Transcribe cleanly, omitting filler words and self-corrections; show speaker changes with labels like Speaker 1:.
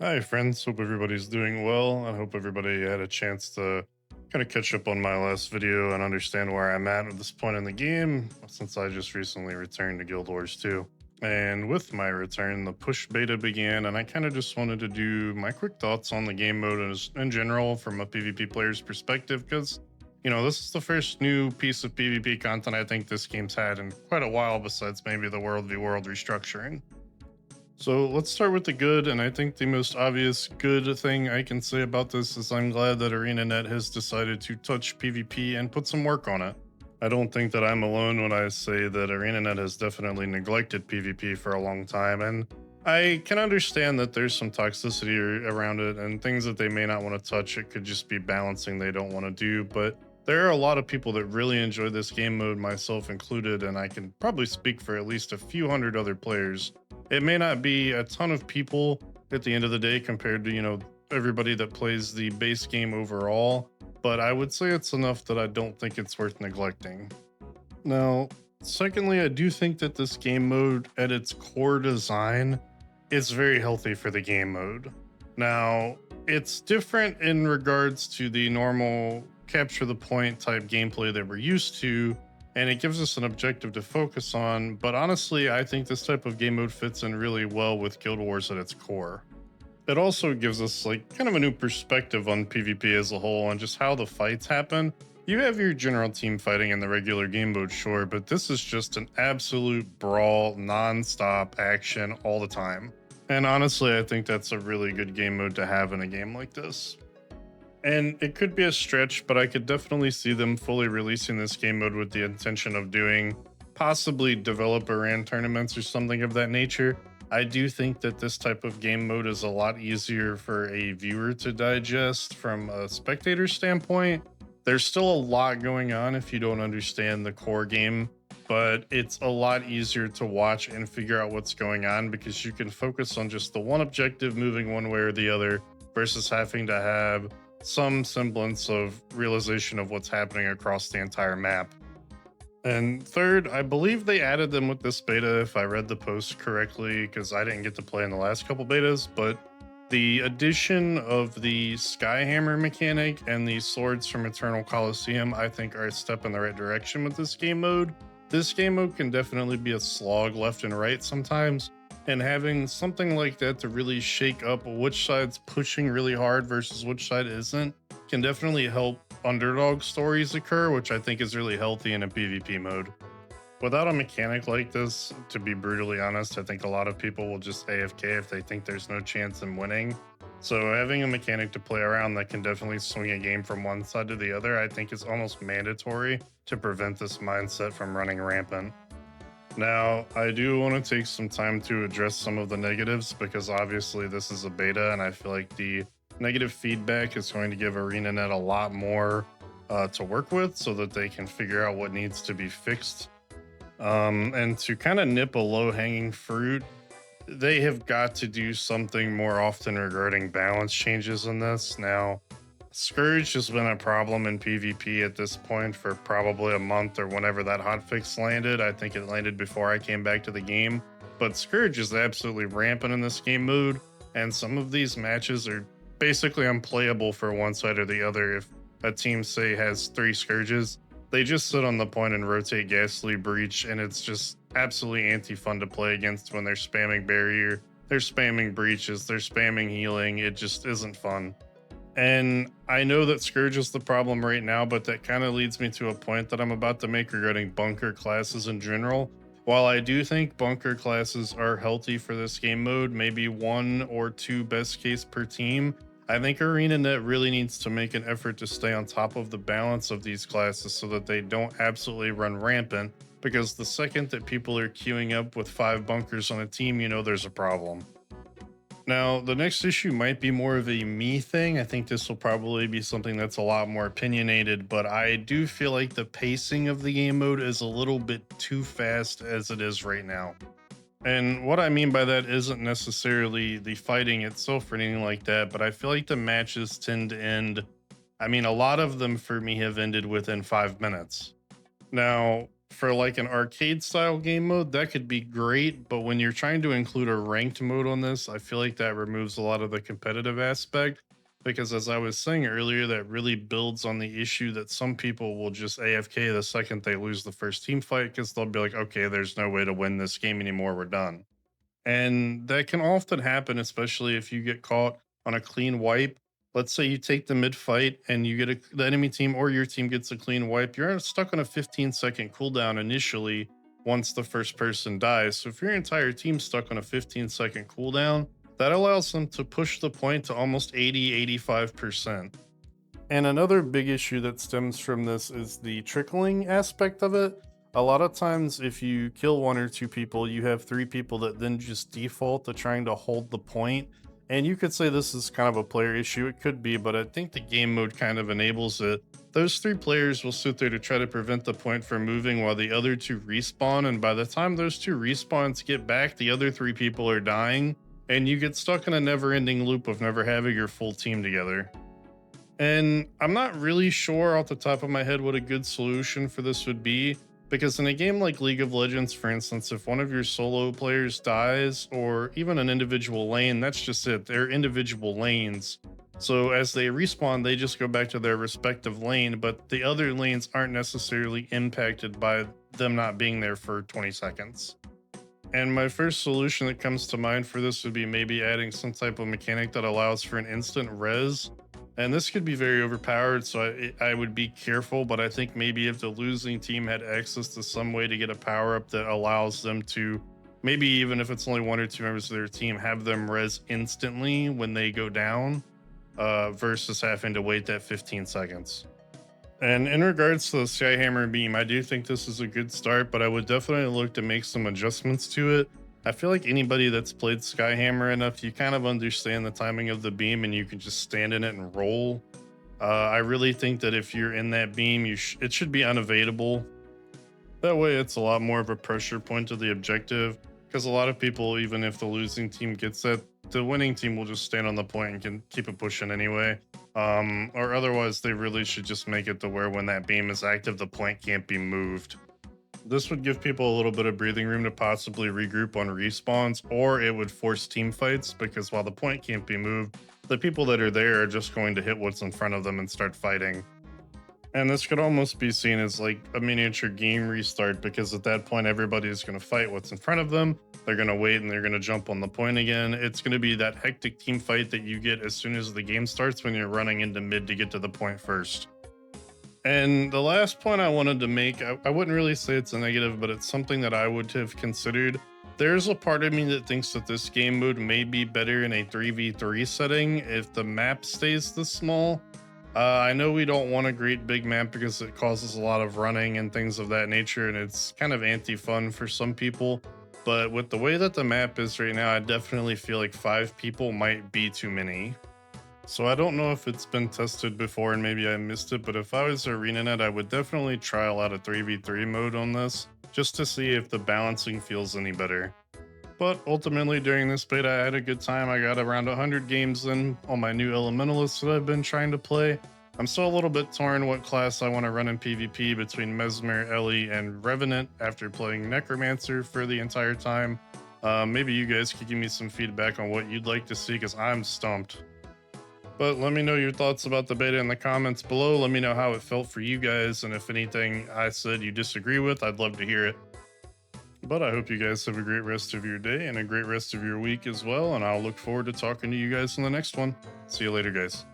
Speaker 1: Hi, friends. Hope everybody's doing well. I hope everybody had a chance to kind of catch up on my last video and understand where I'm at this point in the game, since I just recently returned to Guild Wars 2. And with my return, the push beta began, and I kind of just wanted to do my quick thoughts on the game mode in general from a PvP player's perspective, because, this is the first new piece of PvP content I think this game's had in quite a while, besides maybe the World v World restructuring. So let's start with the good, and I think the most obvious good thing I can say about this is I'm glad that ArenaNet has decided to touch PvP and put some work on it. I don't think that I'm alone when I say that ArenaNet has definitely neglected PvP for a long time, and I can understand that there's some toxicity around it and things that they may not want to touch. It could just be balancing they don't want to do, but there are a lot of people that really enjoy this game mode, myself included, and I can probably speak for at least a few hundred other players. It may not be a ton of people at the end of the day compared to, everybody that plays the base game overall, but I would say it's enough that I don't think it's worth neglecting. Now, secondly, I do think that this game mode at its core design is very healthy for the game mode. Now, it's different in regards to the normal capture the point type gameplay that we're used to, and it gives us an objective to focus on. But honestly, I think this type of game mode fits in really well with Guild Wars at its core. It also gives us like kind of a new perspective on PvP as a whole and just how the fights happen. You have your general team fighting in the regular game mode, sure, but this is just an absolute brawl, non-stop action all the time. And honestly, I think that's a really good game mode to have in a game like this. And it could be a stretch, but I could definitely see them fully releasing this game mode with the intention of doing possibly developer and tournaments or something of that nature. I do think that this type of game mode is a lot easier for a viewer to digest from a spectator standpoint. There's still a lot going on if you don't understand the core game, but it's a lot easier to watch and figure out what's going on because you can focus on just the one objective moving one way or the other versus having to have some semblance of realization of what's happening across the entire map. And third, I believe they added them with this beta, if I read the post correctly, because I didn't get to play in the last couple betas, but the addition of the Skyhammer mechanic and the swords from Eternal Coliseum, I think, are a step in the right direction with this game mode. This game mode can definitely be a slog left and right sometimes, and having something like that to really shake up which side's pushing really hard versus which side isn't can definitely help underdog stories occur, which I think is really healthy in a PvP mode. Without a mechanic like this, to be brutally honest, I think a lot of people will just AFK if they think there's no chance in winning. So having a mechanic to play around that can definitely swing a game from one side to the other, I think is almost mandatory to prevent this mindset from running rampant. Now, I do want to take some time to address some of the negatives because obviously this is a beta and I feel like the negative feedback is going to give ArenaNet a lot more to work with so that they can figure out what needs to be fixed. And to kind of nip a low hanging fruit, they have got to do something more often regarding balance changes in this. Now, Scourge has been a problem in PvP at this point for probably a month or whenever that hotfix landed. I think it landed before I came back to the game. But Scourge is absolutely rampant in this game mode, and some of these matches are basically unplayable for one side or the other. If a team, say, has 3 Scourges, they just sit on the point and rotate Ghastly Breach, and it's just absolutely anti-fun to play against when they're spamming Barrier, they're spamming Breaches, they're spamming Healing. It just isn't fun. And I know that Scourge is the problem right now, but that kind of leads me to a point that I'm about to make regarding bunker classes in general. While I do think bunker classes are healthy for this game mode, maybe 1 or 2 best case per team, I think ArenaNet really needs to make an effort to stay on top of the balance of these classes so that they don't absolutely run rampant, because the second that people are queuing up with 5 bunkers on a team, you know there's a problem. Now, the next issue might be more of a me thing. I think this will probably be something that's a lot more opinionated, but I do feel like the pacing of the game mode is a little bit too fast as it is right now. And what I mean by that isn't necessarily the fighting itself or anything like that, but I feel like the matches tend to end. I mean, a lot of them for me have ended within 5 minutes. Now, For like an arcade style game mode, that could be great, but when you're trying to include a ranked mode on this, I feel like that removes a lot of the competitive aspect. Because as I was saying earlier, that really builds on the issue that some people will just AFK the second they lose the first team fight because they'll be like, okay, there's no way to win this game anymore, we're done. And that can often happen, especially if you get caught on a clean wipe. Let's say you take the mid fight and you get the enemy team or your team gets a clean wipe. You're stuck on a 15-second cooldown initially once the first person dies. So if your entire team's stuck on a 15-second cooldown, that allows them to push the point to almost 80-85%. And another big issue that stems from this is the trickling aspect of it. A lot of times, if you kill one or two people, you have three people that then just default to trying to hold the point. And you could say this is kind of a player issue. It could be, but I think the game mode kind of enables it. Those three players will sit there to try to prevent the point from moving while the other two respawn. And by the time those two respawns get back, the other three people are dying. And you get stuck in a never ending loop of never having your full team together. And I'm not really sure off the top of my head what a good solution for this would be, because in a game like League of Legends, for instance, if one of your solo players dies, or even an individual lane, that's just it. They're individual lanes. So as they respawn, they just go back to their respective lane, but the other lanes aren't necessarily impacted by them not being there for 20 seconds. And my first solution that comes to mind for this would be maybe adding some type of mechanic that allows for an instant res. And this could be very overpowered, so I would be careful, but I think maybe if the losing team had access to some way to get a power up that allows them to, maybe even if it's only one or two members of their team, have them res instantly when they go down, versus having to wait that 15 seconds. And in regards to the Skyhammer beam, I do think this is a good start, but I would definitely look to make some adjustments to it. I feel like anybody that's played Skyhammer enough, you kind of understand the timing of the beam and you can just stand in it and roll. I really think that if you're in that beam, it should be unevadable. That way it's a lot more of a pressure point to the objective, because a lot of people, even if the losing team gets that, the winning team will just stand on the point and can keep it pushing anyway. Or otherwise they really should just make it to where when that beam is active, the point can't be moved. This would give people a little bit of breathing room to possibly regroup on respawns, or it would force team fights, because while the point can't be moved, the people that are there are just going to hit what's in front of them and start fighting. And this could almost be seen as like a miniature game restart, because at that point, everybody is going to fight what's in front of them. They're going to wait and they're going to jump on the point again. It's going to be that hectic team fight that you get as soon as the game starts when you're running into mid to get to the point first. And the last point I wanted to make, I wouldn't really say it's a negative, but it's something that I would have considered. There's a part of me that thinks that this game mode may be better in a 3v3 setting if the map stays this small. I know we don't want a great big map because it causes a lot of running and things of that nature, and it's kind of anti-fun for some people. But with the way that the map is right now, I definitely feel like 5 people might be too many. So I don't know if it's been tested before and maybe I missed it, but if I was ArenaNet, I would definitely trial out a 3v3 mode on this, just to see if the balancing feels any better. But ultimately during this beta, I had a good time. I got around 100 games in on my new Elementalists that I've been trying to play. I'm still a little bit torn what class I want to run in PvP between Mesmer, Ellie, and Revenant after playing Necromancer for the entire time. Maybe you guys could give me some feedback on what you'd like to see, because I'm stumped. But let me know your thoughts about the beta in the comments below. Let me know how it felt for you guys, and if anything I said you disagree with, I'd love to hear it. But I hope you guys have a great rest of your day and a great rest of your week as well, and I'll look forward to talking to you guys in the next one. See you later, guys.